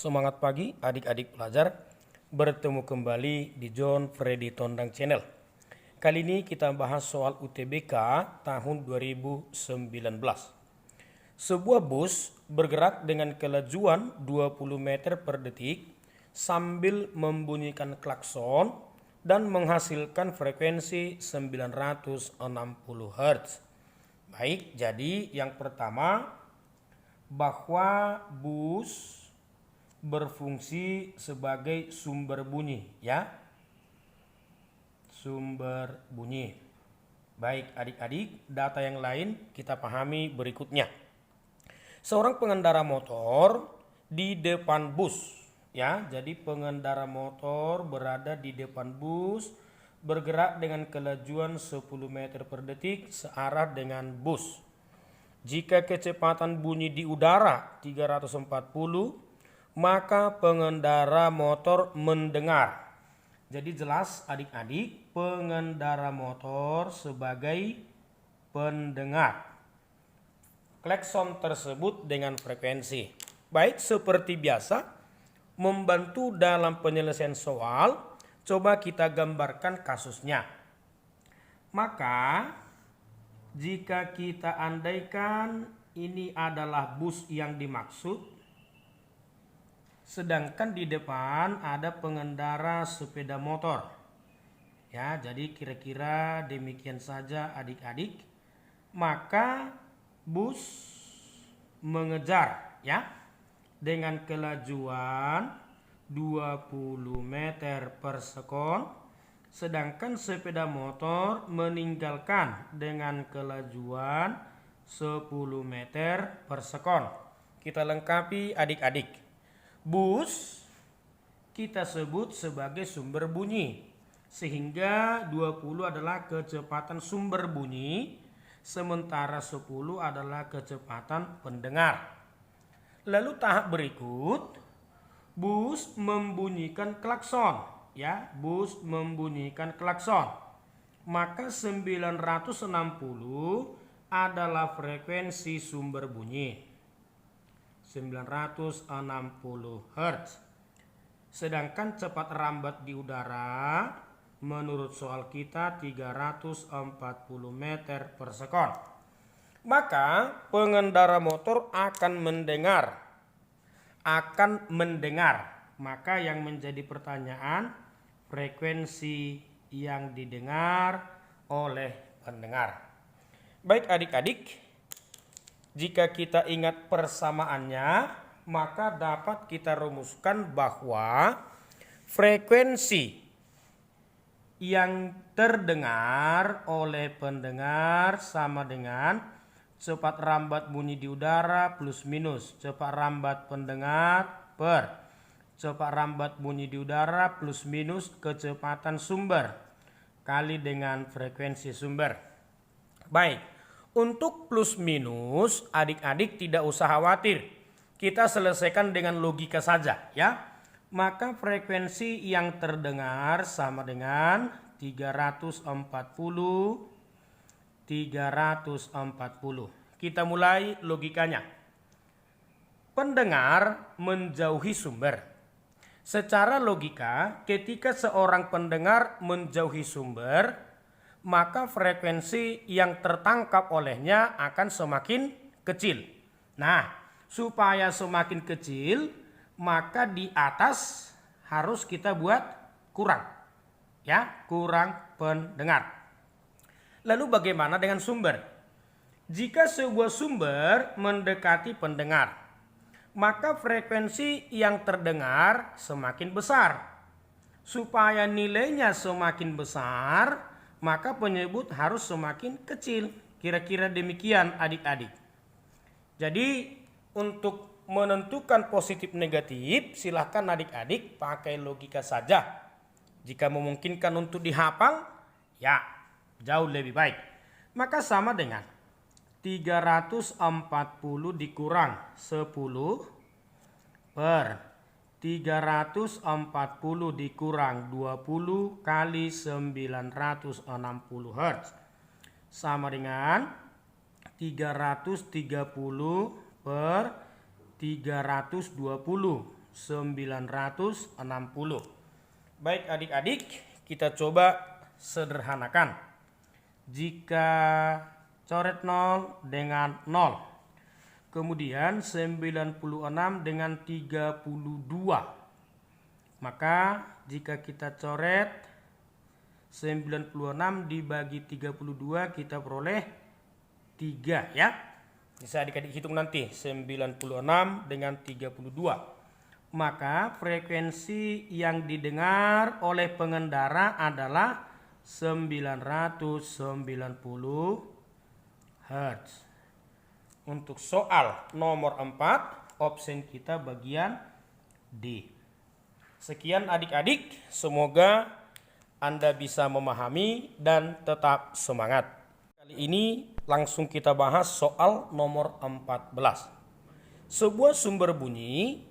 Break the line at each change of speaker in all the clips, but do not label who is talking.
Semangat pagi adik-adik pelajar, bertemu kembali di John Freddy Tondang Channel. Kali ini kita bahas soal UTBK tahun 2019. Sebuah bus bergerak dengan kelajuan 20 meter per detik sambil membunyikan klakson dan menghasilkan frekuensi 960 Hz. Baik, jadi yang pertama bahwa bus berfungsi sebagai sumber bunyi, ya. Sumber bunyi. Baik adik-adik, data yang lain kita pahami berikutnya. Seorang pengendara motor di depan bus, ya. Jadi pengendara motor berada di depan bus, bergerak dengan kelajuan 10 meter per detik searah dengan bus. Jika kecepatan bunyi di udara 340, maka pengendara motor mendengar. Jadi jelas adik-adik, pengendara motor sebagai pendengar klakson tersebut dengan frekuensi. Baik, seperti biasa, membantu dalam penyelesaian soal, coba kita gambarkan kasusnya. Maka jika kita andaikan ini adalah bus yang dimaksud, sedangkan di depan ada pengendara sepeda motor. Ya, jadi kira-kira demikian saja adik-adik. Maka bus mengejar, ya, dengan kelajuan 20 meter per sekon, sedangkan sepeda motor meninggalkan dengan kelajuan 10 meter per sekon. Kita lengkapi adik-adik. Bus kita sebut sebagai sumber bunyi, sehingga 20 adalah kecepatan sumber bunyi, sementara 10 adalah kecepatan pendengar. Lalu tahap berikut, bus membunyikan klakson, ya, bus membunyikan klakson. Maka 960 adalah frekuensi sumber bunyi. 960 Hz. Sedangkan cepat rambat di udara menurut soal kita 340 meter per sekon. Maka pengendara motor akan mendengar. Maka yang menjadi pertanyaan, frekuensi yang didengar oleh pendengar. Baik adik-adik, jika kita ingat persamaannya, maka dapat kita rumuskan bahwa frekuensi yang terdengar oleh pendengar sama dengan cepat rambat bunyi di udara plus minus cepat rambat pendengar per cepat rambat bunyi di udara plus minus kecepatan sumber kali dengan frekuensi sumber. Baik. Untuk plus minus, adik-adik tidak usah khawatir. Kita selesaikan dengan logika saja, ya. Maka frekuensi yang terdengar sama dengan 340. Kita mulai logikanya. Pendengar menjauhi sumber. Secara logika, ketika seorang pendengar menjauhi sumber, maka frekuensi yang tertangkap olehnya akan semakin kecil. Nah, supaya semakin kecil, maka di atas harus kita buat kurang. Ya, kurang pendengar. Lalu bagaimana dengan sumber? Jika sebuah sumber mendekati pendengar, maka frekuensi yang terdengar semakin besar. Supaya nilainya semakin besar, maka penyebut harus semakin kecil. Kira-kira demikian adik-adik. Jadi untuk menentukan positif negatif, silahkan adik-adik pakai logika saja. Jika memungkinkan untuk dihafal, ya jauh lebih baik. Maka sama dengan 340 dikurang 10 per 340 dikurang 20 kali 960 Hz sama dengan 330 per 320 Baik adik-adik, kita coba sederhanakan. Jika coret 0 dengan 0, kemudian 96 dengan 32, maka jika kita coret 96 dibagi 32 kita peroleh 3 ya. Bisa adik-adik hitung nanti 96 dengan 32. Maka frekuensi yang didengar oleh pengendara adalah 990 Hz. Untuk soal nomor 4, opsi kita bagian D. Sekian adik-adik, semoga Anda bisa memahami dan tetap semangat. Kali ini langsung kita bahas soal nomor 14. Sebuah sumber bunyi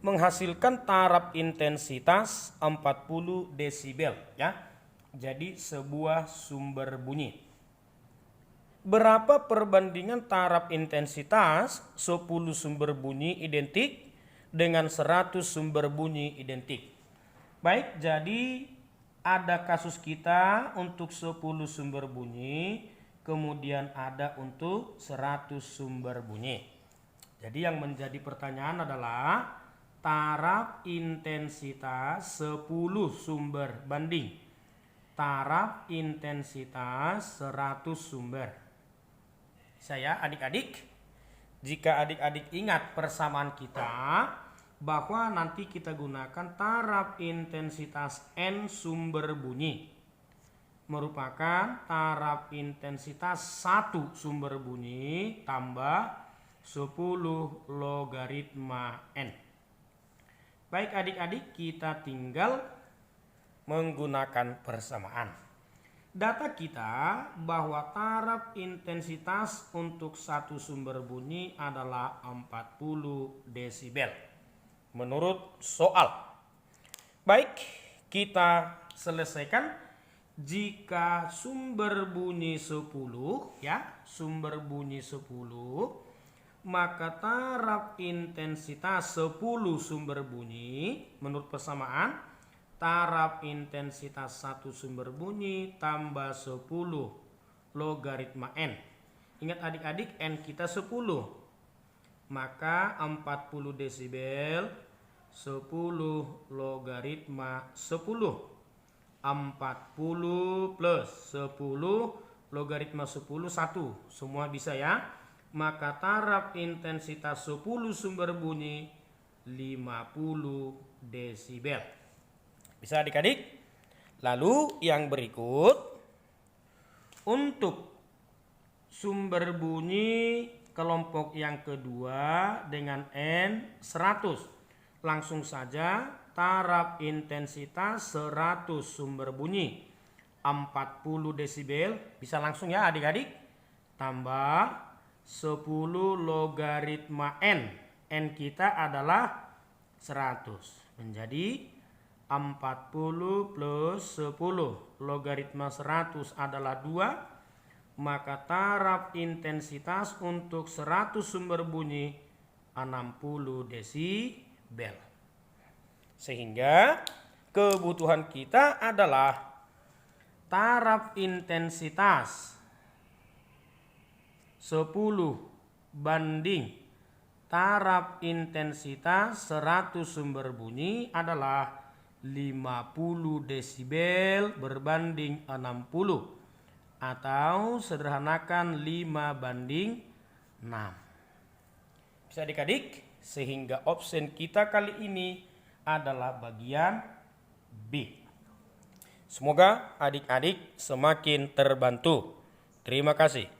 menghasilkan taraf intensitas 40 desibel ya. Jadi sebuah sumber bunyi. Berapa perbandingan taraf intensitas 10 sumber bunyi identik dengan 100 sumber bunyi identik? Baik, jadi ada kasus kita untuk 10 sumber bunyi, kemudian ada untuk 100 sumber bunyi. Jadi yang menjadi pertanyaan adalah taraf intensitas 10 sumber banding taraf intensitas 100 sumber. Saya adik-adik, jika adik-adik ingat persamaan kita bahwa nanti kita gunakan taraf intensitas N sumber bunyi merupakan taraf intensitas 1 sumber bunyi tambah 10 logaritma N. Baik adik-adik, kita tinggal menggunakan persamaan. Data kita bahwa taraf intensitas untuk satu sumber bunyi adalah 40 desibel menurut soal. Baik, kita selesaikan. Jika sumber bunyi 10 ya, sumber bunyi 10, maka taraf intensitas 10 sumber bunyi menurut persamaan taraf intensitas 1 sumber bunyi tambah 10 logaritma N. Ingat adik-adik, N kita 10. Maka 40 desibel 10 logaritma 10. 40 plus 10 logaritma 10 1. Semua bisa ya. Maka taraf intensitas 10 sumber bunyi 50 desibel. Bisa adik-adik? Lalu yang berikut, untuk sumber bunyi kelompok yang kedua dengan N 100. Langsung saja taraf intensitas 100 sumber bunyi 40 desibel. Bisa langsung ya adik-adik. Tambah 10 logaritma N. N kita adalah 100. Menjadi 40 plus 10 logaritma 100 adalah 2, maka taraf intensitas untuk 100 sumber bunyi 60 desibel. Sehingga kebutuhan kita adalah taraf intensitas 10 banding taraf intensitas 100 sumber bunyi adalah 50 desibel berbanding 60, atau sederhanakan 5 banding 6. Bisa adik-adik, sehingga opsi kita kali ini adalah bagian B. Semoga adik-adik semakin terbantu. Terima kasih.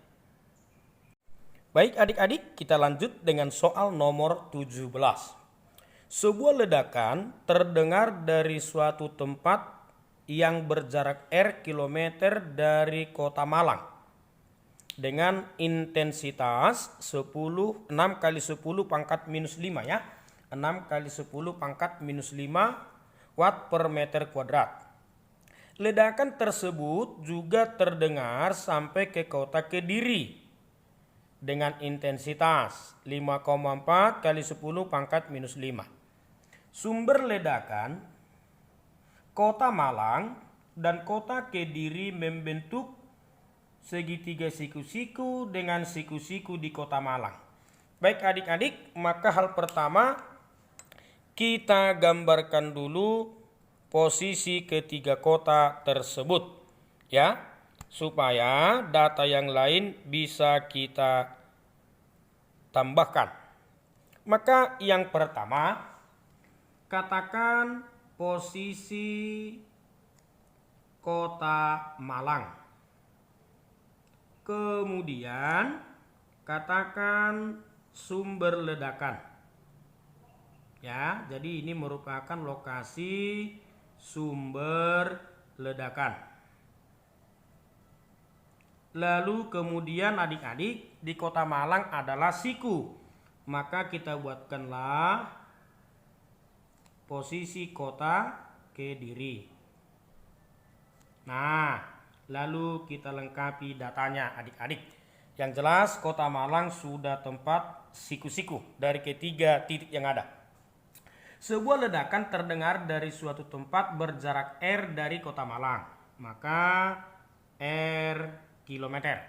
Baik adik-adik, kita lanjut dengan soal nomor 17. Sebuah ledakan terdengar dari suatu tempat yang berjarak R kilometer dari kota Malang dengan intensitas 6 kali 10 pangkat minus 5 ya. 6 kali 10 pangkat minus 5 watt per meter kuadrat. Ledakan tersebut juga terdengar sampai ke kota Kediri dengan intensitas 5,4 kali 10 pangkat minus 5. Sumber ledakan Kota Malang dan Kota Kediri membentuk segitiga siku-siku dengan siku-siku di Kota Malang. Baik adik-adik, maka hal pertama kita gambarkan dulu posisi ketiga kota tersebut, ya, supaya data yang lain bisa kita tambahkan. Maka yang pertama, katakan posisi Kota Malang. Kemudian katakan sumber ledakan. Ya, jadi ini merupakan lokasi sumber ledakan. Lalu kemudian adik-adik, di Kota Malang adalah siku. Maka kita buatkanlah posisi Kota Kediri. Nah, lalu kita lengkapi datanya adik-adik. Yang jelas Kota Malang sudah tempat siku-siku dari ketiga titik yang ada. Sebuah ledakan terdengar dari suatu tempat berjarak R dari Kota Malang. Maka R kilometer.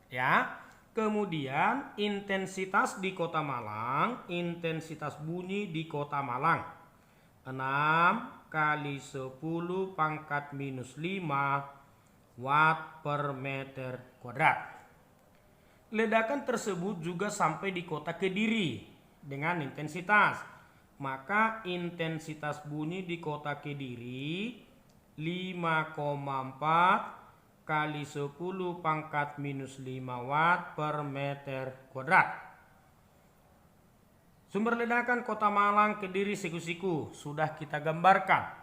Ya. Kemudian intensitas di Kota Malang, intensitas bunyi di Kota Malang 6 kali 10 pangkat minus 5 watt per meter kuadrat. Ledakan tersebut juga sampai di Kota Kediri dengan intensitas. Maka intensitas bunyi di Kota Kediri 5,4 kali 10 pangkat minus 5 watt per meter kuadrat. Sumber ledakan Kota Malang, Kediri, siku-siku sudah kita gambarkan.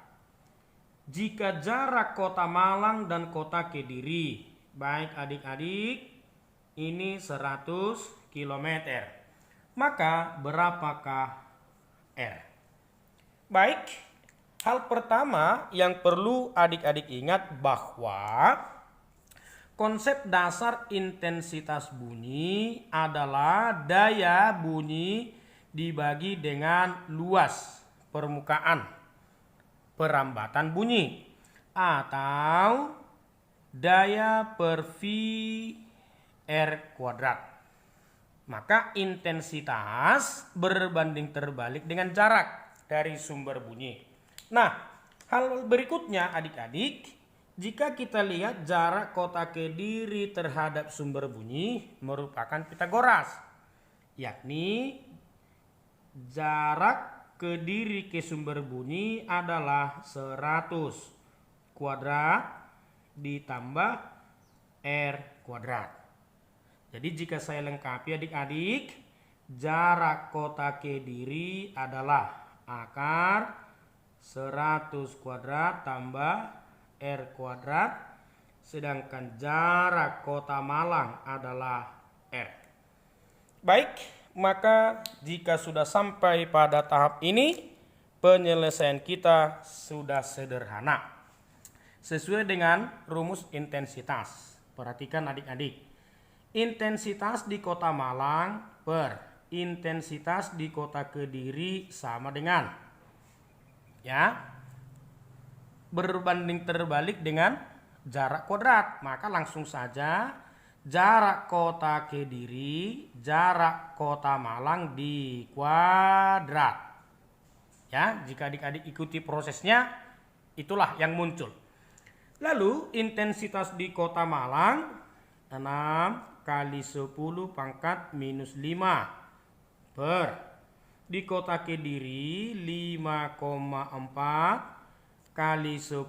Jika jarak Kota Malang dan Kota Kediri, baik adik-adik, ini 100 km. Maka berapakah R? Baik, hal pertama yang perlu adik-adik ingat bahwa konsep dasar intensitas bunyi adalah daya bunyi dibagi dengan luas permukaan perambatan bunyi atau daya per V R kuadrat. Maka intensitas berbanding terbalik dengan jarak dari sumber bunyi. Nah, hal berikutnya adik-adik, jika kita lihat jarak Kota Kediri terhadap sumber bunyi merupakan Pitagoras, yakni jarak Kediri ke sumber bunyi adalah 100 kuadrat ditambah R kuadrat. Jadi jika saya lengkapi adik-adik, jarak Kota Kediri adalah akar 100 kuadrat tambah R kuadrat, sedangkan jarak Kota Malang adalah R. Baik, maka jika sudah sampai pada tahap ini, penyelesaian kita sudah sederhana. Sesuai dengan rumus intensitas. Perhatikan adik-adik. Intensitas di Kota Malang per intensitas di Kota Kediri sama dengan, ya, berbanding terbalik dengan jarak kuadrat. Maka langsung saja jarak Kota Kediri, jarak Kota Malang di kuadrat. Ya, jika adik-adik ikuti prosesnya, itulah yang muncul. Lalu intensitas di Kota Malang 6 kali 10 pangkat minus 5 per di Kota Kediri 5,4 kali 10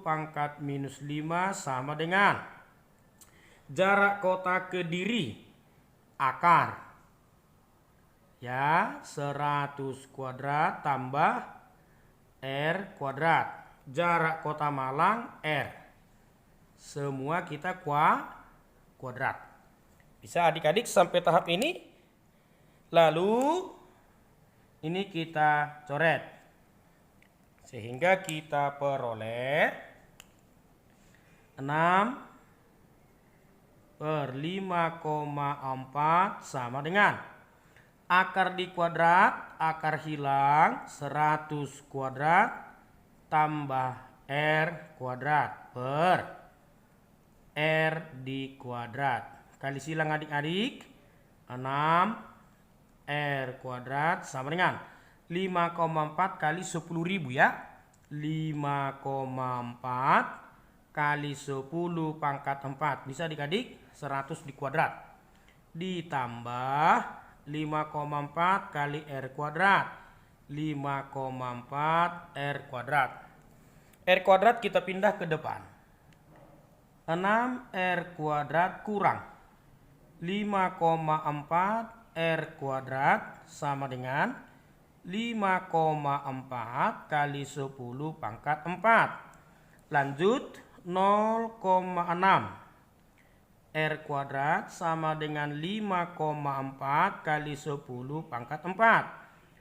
pangkat minus 5 sama dengan jarak Kota Kediri akar, ya, 100 kuadrat tambah R kuadrat. Jarak Kota Malang R, semua kita kuadrat. Bisa adik-adik sampai tahap ini? Lalu ini kita coret sehingga kita peroleh 6 per 5,4 sama dengan akar di kuadrat, akar hilang 100 kuadrat tambah R kuadrat per R di kuadrat. Kali silang adik-adik, 6 R kuadrat sama dengan 5,4 kali 10.000 ya. 5,4 kali 10 pangkat 4. Bisa adik-adik 100 di kuadrat. Ditambah 5,4 kali R kuadrat. 5,4 R kuadrat. R kuadrat kita pindah ke depan. 6 R kuadrat kurang 5,4 R kuadrat sama dengan 5,4 kali 10 pangkat 4. Lanjut 0,6 R kuadrat sama dengan 5,4 kali 10 pangkat 4.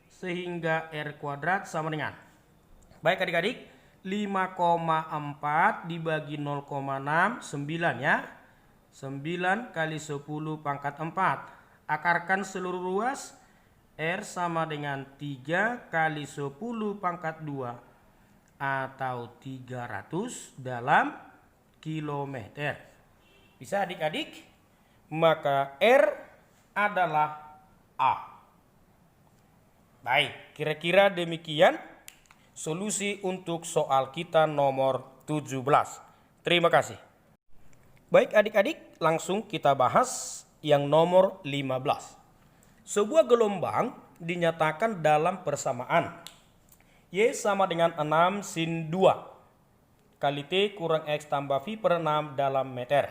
Sehingga R kuadrat sama dengan, baik adik-adik, 5,4 dibagi 0,6, 9 ya. 9 kali 10 pangkat 4. Akarkan seluruh ruas, R sama dengan 3 kali 10 pangkat 2 atau 300 dalam kilometer. Bisa adik-adik? Maka R adalah A. Baik, kira-kira demikian solusi untuk soal kita nomor 17. Terima kasih. Baik adik-adik, langsung kita bahas yang nomor 15. Sebuah gelombang dinyatakan dalam persamaan Y sama dengan 6 sin 2 kali T kurang X tambah V per 6 dalam meter.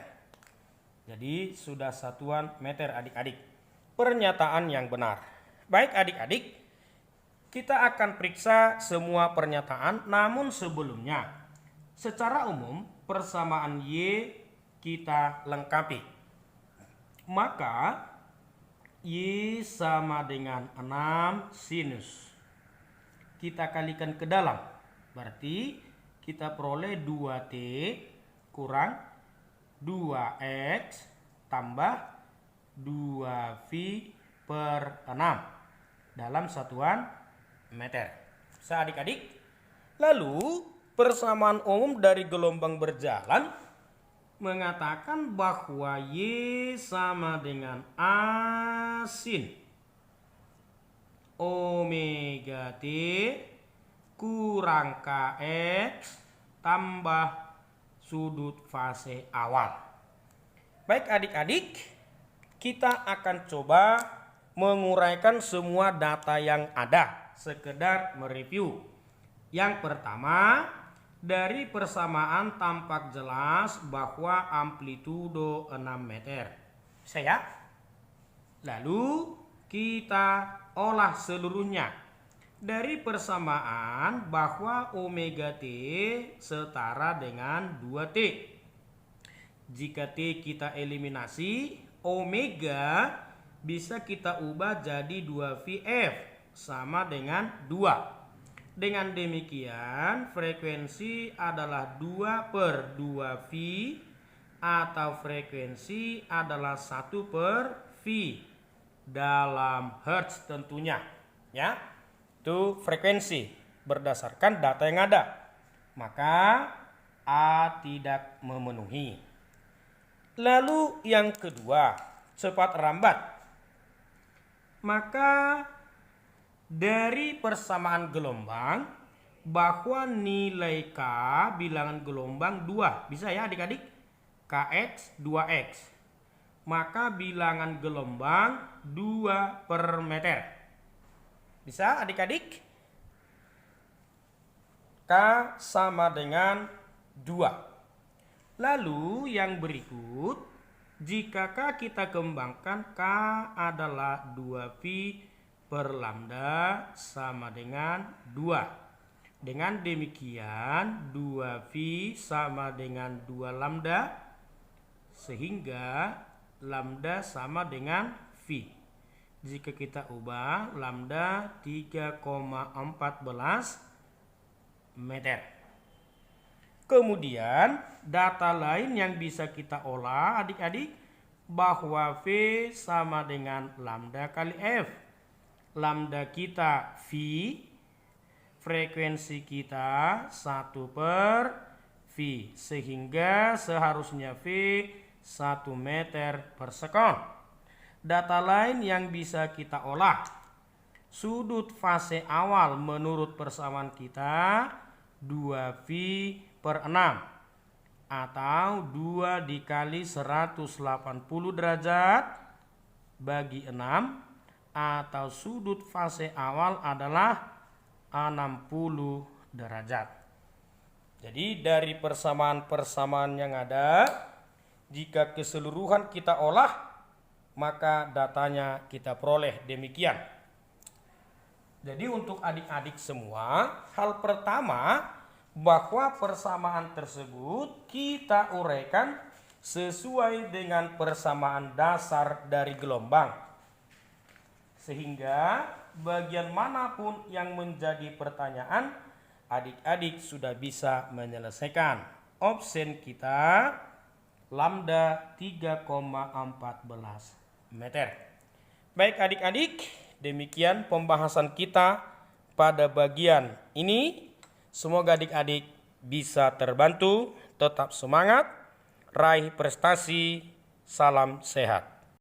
Jadi sudah satuan meter adik-adik. Pernyataan yang benar. Baik adik-adik, kita akan periksa semua pernyataan, namun sebelumnya secara umum persamaan Y kita lengkapi. Maka Y sama dengan 6 sinus. Kita kalikan ke dalam. Berarti kita peroleh 2T kurang 2X tambah 2V per 6 dalam satuan meter. Bisa adik-adik? Lalu persamaan umum dari gelombang berjalan mengatakan bahwa Y sama dengan A sin omega T kurang KX tambah sudut fase awal. Baik adik-adik, kita akan coba menguraikan semua data yang ada. Sekedar mereview. Yang pertama, dari persamaan tampak jelas bahwa amplitudo 6 meter. Bisa ya? Lalu kita olah seluruhnya. Dari persamaan bahwa omega T setara dengan 2T. Jika T kita eliminasi, omega bisa kita ubah jadi 2VF. Sama dengan 2. Dengan demikian frekuensi adalah 2 per 2V atau frekuensi adalah 1 per V dalam Hertz tentunya ya. Itu frekuensi berdasarkan data yang ada. Maka A tidak memenuhi. Lalu yang kedua, cepat rambat. Maka dari persamaan gelombang bahwa nilai K bilangan gelombang 2. Bisa ya adik-adik? KX 2X. Maka bilangan gelombang 2 per meter. Bisa adik-adik? K sama dengan 2. Lalu yang berikut, jika K kita kembangkan, K adalah 2V per lambda sama dengan 2. Dengan demikian 2V sama dengan 2 lambda. Sehingga lambda sama dengan V. Jika kita ubah lambda 3,14 meter. Kemudian data lain yang bisa kita olah adik-adik bahwa V sama dengan lambda kali F. Lambda kita V, frekuensi kita 1/V, sehingga seharusnya V 1 meter per sekon. Data lain yang bisa kita olah, sudut fase awal menurut persamaan kita 2V/6 atau 2 dikali 180 derajat bagi 6, atau sudut fase awal adalah 60 derajat. Jadi dari persamaan-persamaan yang ada, jika keseluruhan kita olah, maka datanya kita peroleh demikian. Jadi untuk adik-adik semua, hal pertama bahwa persamaan tersebut kita uraikan sesuai dengan persamaan dasar dari gelombang. Sehingga bagian manapun yang menjadi pertanyaan, adik-adik sudah bisa menyelesaikan. Option kita lambda 3,14 meter. Baik adik-adik, demikian pembahasan kita pada bagian ini. Semoga adik-adik bisa terbantu, tetap semangat, raih prestasi, salam sehat.